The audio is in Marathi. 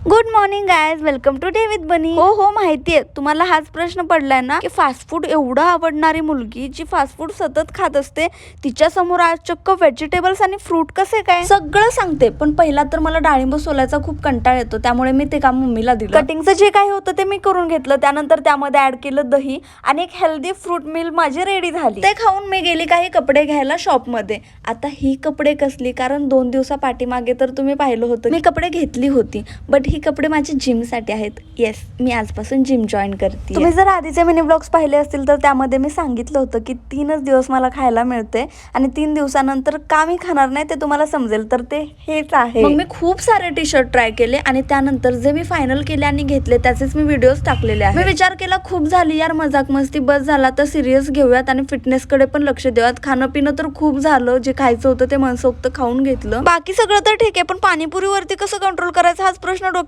Good morning guys, welcome to day with Bunny. हो माहितीये तुम्हाला हाच प्रश्न पडलाय ना की फास्ट फूड एवढं आवडणारी मुलगी जी फास्ट फूड सतत खात असते तिच्या समोर आज चक्क व्हेजिटेबल्स आणि फ्रूट कसे काय सगळं सांगते. पण पहिला तर मला डाळिंब सोलायचा खूप कंटाळ येतो, त्यामुळे मी ते काम मम्मीला दिलं. कटिंगचं जे काही होतं ते मी करून घेतलं, त्यानंतर त्यामध्ये ऍड केलं दही आणि एक हेल्दी फ्रूट मिल माझी रेडी झाली. ते खाऊन मी गेली काही कपडे घ्यायला शॉपमध्ये. आता ही कपडे कसली, कारण 2 दिवसा पाठीमागे तर तुम्ही पाहिलं होतं मी कपडे घेतली होती, बट ही कपडे माझे जिम साठी आहेत. येस, मी आजपासून जिम जॉईन करते. तुम्ही जर आधीचे मिनी ब्लॉग्स पाहिले असतील तर त्यामध्ये मी सांगितलं होतं की 3च दिवस मला खायला मिळते आणि 3 दिवसानंतर का मी खाणार नाही ते तुम्हाला समजेल, तर ते हेच आहे. मग मी खूप सारे टी शर्ट ट्राय केले आणि त्यानंतर जे मी फायनल केले आणि घेतले त्याचेच मी व्हिडिओज टाकलेले आहेत. मी विचार केला खूप झाली यार मजाक मस्ती, बस झाला तर सिरियस घेऊयात आणि फिटनेस कडे पण लक्ष देऊयात. खाणं पिणं तर खूप झालं, जे खायचं होतं ते मनसोक्त खाऊन घेतलं. बाकी सगळं तर ठीक आहे, पण पाणीपुरीवरती कसं कंट्रोल करायचं हाच प्रश्न